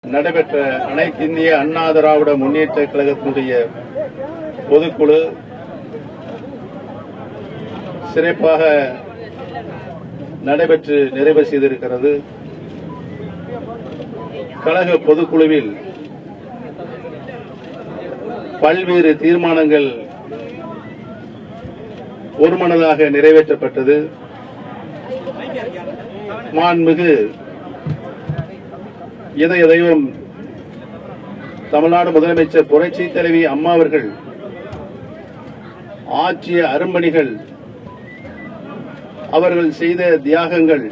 நடைபெற்ற அனைத்து இந்திய அண்ணா திராவிட முன்னேற்ற கழகத்தினுடைய பொதுக்குழு சிறப்பாக நடைபெற்று நிறைவு செய்திருக்கிறது. கழக பொதுக்குழுவில் பல்வேறு தீர்மானங்கள் ஒருமனதாக நிறைவேற்றப்பட்டது. மாண்புமிகு இதய தெய்வம் தமிழ்நாடு முதலமைச்சர் புரட்சி தலைவி அம்மா அவர்கள் ஆற்றிய அரும்பணிகள், அவர்கள் செய்த தியாகங்கள்,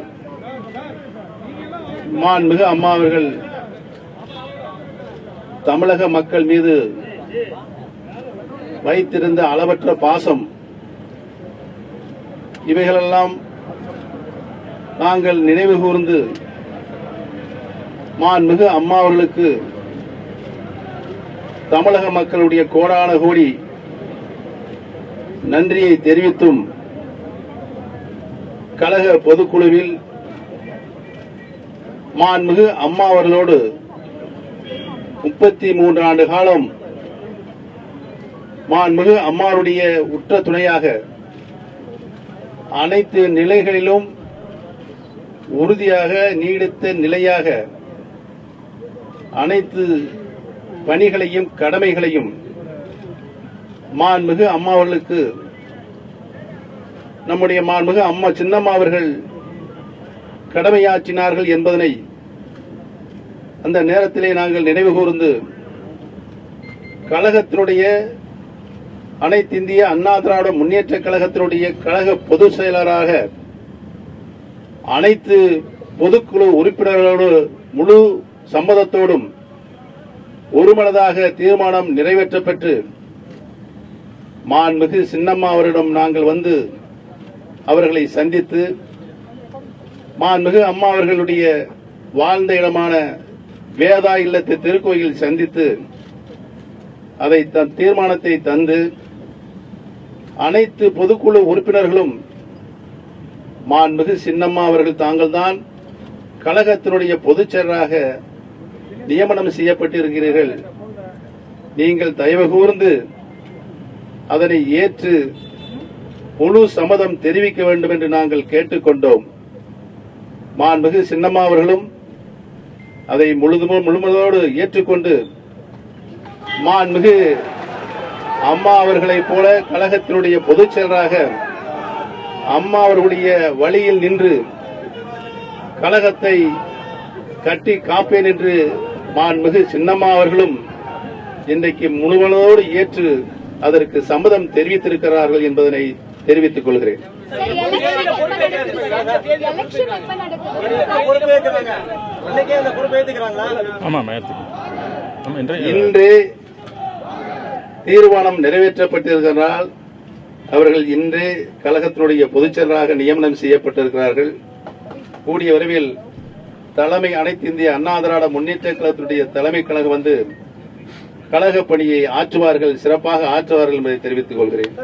மாண்புமிகு அம்மா அவர்கள் தமிழக மக்கள் மீது வைத்திருந்த அளவற்ற பாசம், இவைகளெல்லாம் நாங்கள் நினைவு கூர்ந்து மாண்புமிகு அம்மா அவர்களுக்கு தமிழக மக்களுடைய கோடான கோடி நன்றியை தெரிவித்தும், கழக பொதுக்குழுவில் மாண்புமிகு அம்மா அவர்களோடு 33 ஆண்டு காலம் மாண்புமிகு அம்மாவுடைய உற்ற துணையாக அனைத்து நிலைகளிலும் உறுதியாக நீடித்த நிலையாக அனைத்து பணிகளையும் கடமைகளையும் மாண்புமிகு அம்மா அவர்களுக்கு நம்முடைய மாண்புமிகு அம்மா சின்னம்மா அவர்கள் கடமையாற்றினார்கள் என்பதனை அந்த நேரத்திலே நாங்கள் நினைவு கூர்ந்து, கழகத்தினுடைய அனைத்து இந்திய அண்ணா திராவிட முன்னேற்ற கழகத்தினுடைய கழக பொதுச் செயலராக அனைத்து பொதுக்குழு உறுப்பினர்களோடு முழு சம்மதத்தோடும் ஒருமனதாக தீர்மானம் நிறைவேற்றப்பட்டு மாண்புமிகு சின்னம்மா அவரிடம் நாங்கள் வந்து அவர்களை சந்தித்து, மாண்புமிகு அம்மா அவர்களுடைய வாழ்ந்த இடமான வேதா இல்லத்து திருக்கோயில் சந்தித்து அதை தீர்மானத்தை தந்து, அனைத்து பொதுக்குழு உறுப்பினர்களும் மாண்புமிகு சின்னம்மா அவர்கள் தாங்கள்தான் கழகத்தினுடைய பொதுச் செயலராக நியமனம் செய்யப்பட்டிருக்கிறீர்கள், நீங்கள் தயவு கூர்ந்து அதனை ஏற்று முழு சம்மதம் தெரிவிக்க வேண்டும் என்று நாங்கள் கேட்டுக்கொண்டோம். மாண்புமிகு சின்னம்மா அவர்களும் அதை முழுமனதோடு ஏற்றுக்கொண்டு, மாண்புமிகு அம்மா அவர்களைப் போல கழகத்தினுடைய பொதுச் செயலராக அம்மா அவர்களுடைய வழியில் நின்று கழகத்தை கட்டி காப்பேன் என்று மாண்புமிகு சின்னம்மா அவர்களும் இன்றைக்கு முழுமனதோடு ஏற்று அதற்கு சம்மதம் தெரிவித்திருக்கிறார்கள் என்பதனை தெரிவித்துக் கொள்கிறேன். இன்று தீர்மானம் நிறைவேற்றப்பட்டிருக்கிறால் அவர்கள் இன்று கழகத்தினுடைய பொதுச் செயலராக நியமனம் செய்யப்பட்டிருக்கிறார்கள். கூடிய விரைவில் தலைமை அனைத்து இந்திய அண்ணா திராவிட முன்னேற்ற கழகத்தினுடைய தலைமை கழகம் வந்து கழக பணியை ஆற்றுவார்கள், சிறப்பாக ஆற்றுவார்கள் என்பதை தெரிவித்துக் கொள்கிறேன்.